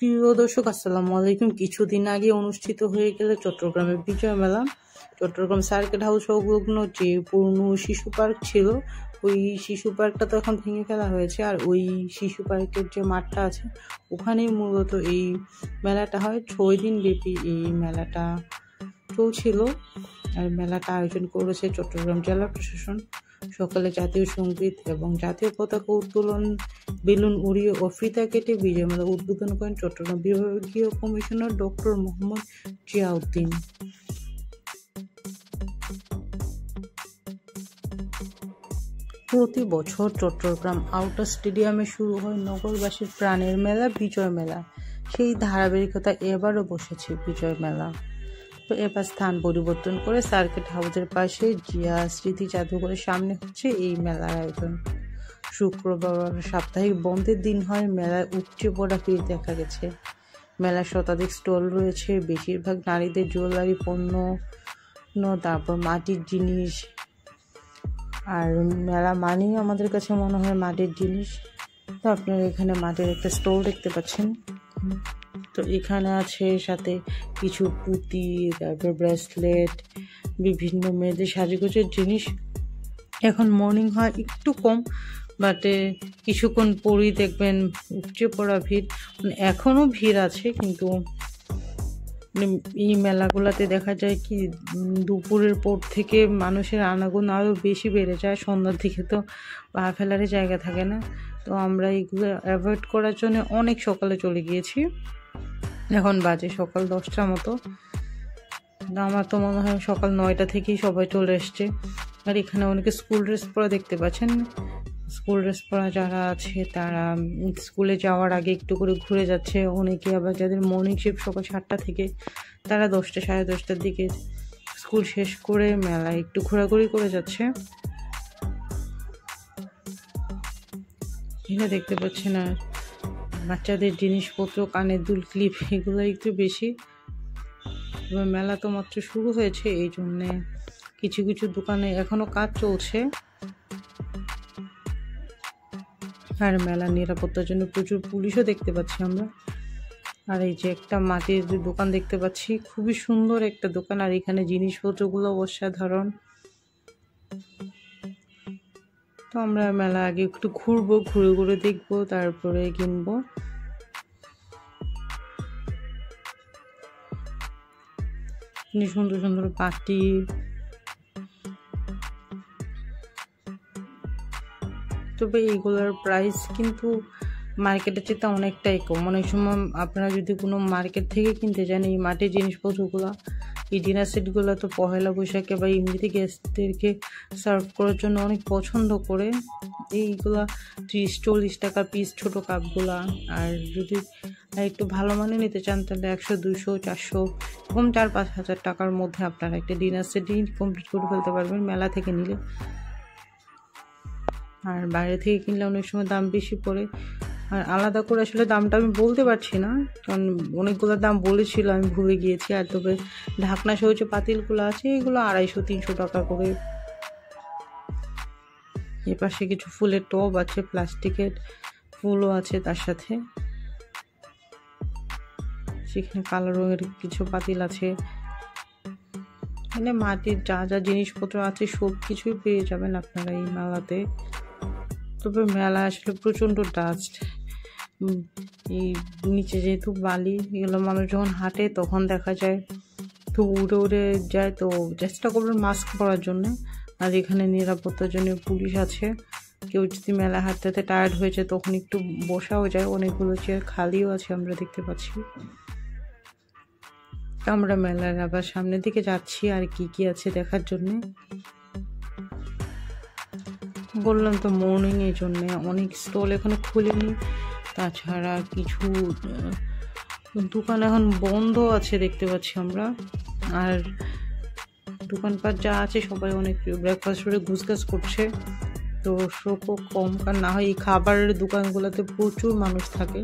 প্রিয় দর্শক, আসসালামু আলাইকুম। কিছুদিন আগে অনুষ্ঠিত হয়ে গেল চট্টগ্রামের বিজয় মেলা। চট্টগ্রাম সার্কিট হাউস সংলগ্ন যে পুরনো শিশু পার্ক ছিল, ওই শিশু পার্কটা তো এখন ভেঙে ফেলা হয়েছে। আর ওই শিশু পার্কের যে মাঠটা আছে, ওখানেই মূলত এই মেলাটা হয়। 6 দিন ব্যাপী এই মেলাটা চলছিল। আর মেলাটা আয়োজন করেছে চট্টগ্রাম জেলা প্রশাসন। সকালে জাতীয় সঙ্গীত এবং জাতীয় পতাকা উত্তোলন, বেলুন উড়িয়ে ও ফিতা কেটে বিজয় মেলা উদ্বোধন করেন চট্টগ্রাম বিভাগীয় কমিশনার ডক্টর মোহাম্মদ জিয়াউদ্দিন। প্রতি বছর চট্টগ্রাম আউটার স্টেডিয়ামে শুরু হয় নগরবাসীর প্রাণের মেলা বিজয় মেলা। সেই ধারাবাহিকতা এবারও বসেছে বিজয় মেলা। তো এবার স্থান পরিবর্তন করে সার্কিট হাউসের পাশে জিয়া স্মৃতি জাদুঘরের সামনে হচ্ছে এই মেলার আয়োজন। শুক্রবার সাপ্তাহিক বন্ধের দিন হয়। মেলায় উপচে পড়া ভিড় দেখা গেছে। মেলার শতাধিক স্টল রয়েছে, বেশিরভাগ নারীদের জুয়েলারি পণ্য, তারপর মাটির জিনিস। আর মেলা মানেই আমাদের কাছে মনে হয় মাটির জিনিস। তো আপনারা এখানে মাটির একটা স্টল দেখতে পাচ্ছেন। তো এখানে আছে সাথে কিছু পুঁতি, তারপর ব্রেসলেট, বিভিন্ন মেয়েদের সাজগোজের জিনিস। এখন মর্নিং হয় একটু কম, বাট কিছুক্ষণ পরই দেখবেন উপচে পড়া ভিড়। এখনও ভিড় আছে, কিন্তু এই মেলাগুলোতে দেখা যায় কি দুপুরের পর থেকে মানুষের আনাগোনা আরও বেশি বেড়ে যায়। সন্ধ্যার দিকে তো পা ফেলারই জায়গা থাকে না। তো আমরা এইগুলো অ্যাভয়েড করার জন্য অনেক সকালে চলে গিয়েছি। এখন বাজে সকাল 10টার মতো। আমার তো মনে হয় সকাল 9টা থেকেই সবাই চলে এসছে। আর এখানে অনেকে স্কুল ড্রেস পরা দেখতে পাচ্ছেন। স্কুল ড্রেস পরা যারা আছে তারা স্কুলে যাওয়ার আগে একটু করে ঘুরে যাচ্ছে। অনেকে আবার যাদের মর্নিং শিফট সকাল 7টা থেকে, তারা 10টা সাড়ে 10টার দিকে স্কুল শেষ করে মেলায় একটু ঘোরাঘুরি করে যাচ্ছে। এখানে দেখতে পাচ্ছেন আর বাচ্চাদের জিনিসপত্র, কানের দুল, ক্লিপ, এগুলো একটু বেশি। এবার মেলা তো মাত্র শুরু হয়েছে, এই জন্যে কিছু কিছু দোকানে এখনো কাজ চলছে। আর মেলার নিরাপত্তার জন্য প্রচুর পুলিশও দেখতে পাচ্ছি আমরা। আর এই যে একটা মাটির দোকান দেখতে পাচ্ছি, খুবই সুন্দর একটা দোকান। আর এখানে জিনিসপত্রগুলো অসাধারণ। তো আমরা মেলা আগে একটু ঘুরবো, ঘুরে ঘুরে দেখবো, তারপরে কিনবো। সুন্দর সুন্দর বাটি, তবে এইগুলোর প্রাইস কিন্তু মার্কেটের চেয়ে অনেকটাই কম। অনেক সময় আপনারা যদি কোনো মার্কেট থেকে কিনতে যান এই মাটির জিনিসপত্রগুলো, এই ডিনার সেটগুলো তো পহেলা বৈশাখে বা এমনিতে গেস্টদেরকে সার্ভ করার জন্য অনেক পছন্দ করে। এইগুলা 30-40 টাকা পিস ছোট কাপগুলা। আর যদি একটু ভালো মানে নিতে চান তাহলে 100, 200, 400 এরকম 4-5 হাজার টাকার মধ্যে আপনারা একটা ডিনার সেট কমপ্লিট করে ফেলতে পারবেন মেলা থেকে নিলে। আর বাইরে থেকে কিনলে অনেক সময় দাম বেশি পড়ে। আর আলাদা করে আসলে দামটা আমি বলতে পারছি না, কারণ অনেকগুলো দাম বলেছিল, আমি ভুলে গিয়েছি। আর তবে ঢাকনা সহ যে পাতিলগুলো আছে এগুলো 250-300 টাকা করে। এ পাশে কিছু ফুলের টব আছে, প্লাস্টিকের ফুলও আছে তার সাথে। সেখানে কালো রঙের কিছু পাতিল আছে। মানে মাটির যা যা জিনিসপত্র আছে সব কিছুই পেয়ে যাবেন আপনারা এই মেলাতে। তবে মেলা আসলে প্রচণ্ড ডাস্ট। এই নিচে যেহেতু বালি, এগুলো মানুষ যখন হাঁটে তখন দেখা যায় তো উড়ে উড়ে যায়। তো চেষ্টা করবেন মাস্ক পরার জন্য। আর এখানে নিরাপত্তার জন্য পুলিশ আছে। কেউ যদি মেলা হাঁটতে টায়ার্ড হয়েছে তখন একটু বসাও যায়। অনেকগুলো চেয়ার খালিও আছে আমরা দেখতে পাচ্ছি। আমরা মেলার আবার সামনের দিকে যাচ্ছি আর কি কি আছে দেখার জন্য। বললাম তো মর্নিং, এই জন্যে অনেক স্টল এখনো খুলেনি। তাছাড়া কিছু দোকান এখন বন্ধ আছে দেখতে পাচ্ছি আমরা। আর দোকানপাট যা আছে সবাই অনেক ব্রেকফাস্ট করে গুছগাছ করছে। তো শোকও কম, কারণ না হয় এই খাবারের দোকানগুলোতে প্রচুর মানুষ থাকে।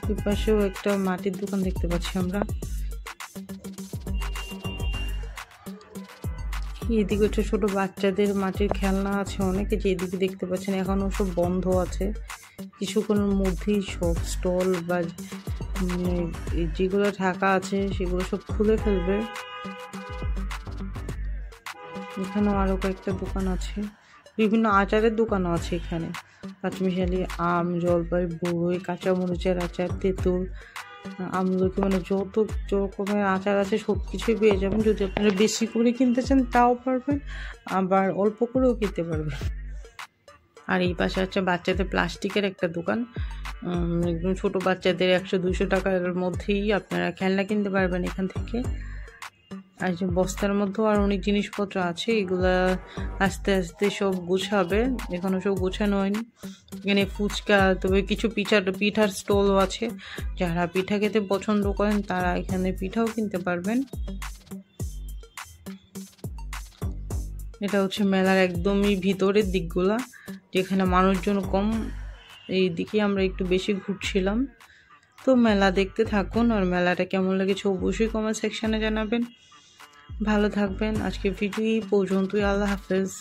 এই পাশেও একটা মাটির দোকান দেখতে পাচ্ছি আমরা। এদিকে হচ্ছে ছোট বাচ্চাদের মাটির খেলনা আছে অনেকে, যে এদিকে দেখতে পাচ্ছেন এখনো সব বন্ধ আছে। কিছুক্ষণের মধ্যেই সব স্টল বা যেগুলো ঢাকা আছে সেগুলো সব খুলে ফেলবে। এখানেও আরও কয়েকটা দোকান আছে, বিভিন্ন আচারের দোকানও আছে এখানে। পাঁচমিশালি আম, জলপাই, বড়ই, কাঁচামরিচের আচার, তেঁতুল, আমলকি, মানে যত রকমের আচার আছে সব কিছুই পেয়ে যাবেন। যদি আপনারা বেশি করে কিনতে চান তাও পারবেন, আবার অল্প করেও কিনতে পারবেন। আর এই পাশে আছে বাচ্চাদের প্লাস্টিকের একটা দোকান, একদম ছোটো বাচ্চাদের 100-200 টাকার মধ্যেই আপনারা খেলনা কিনতে পারবেন এখান থেকে। আর যে বস্তার মধ্যেও আর অনেক জিনিসপত্র আছে, এগুলা আস্তে আস্তে সব গুছাবে, এখনো সব গোছানো হয়নি। এখানে ফুচকা, তবে কিছু পিঠার স্টলও আছে, যারা পিঠা খেতে পছন্দ করেন তারা এখানে পিঠাও কিনতে পারবেন। এটা হচ্ছে মেলার একদমই ভিতরের দিকগুলা, যেখানে মানুষজন কম, এই দিকে আমরা একটু বেশি ঘুরছিলাম। তো মেলা দেখতে থাকুন, আর মেলাটা কেমন লেগেছে অবশ্যই কমেন্ট সেকশনে জানাবেন। ভালো থাকবেন। আজকে ভিডিও এই পর্যন্তই। আল্লাহ হাফেজ।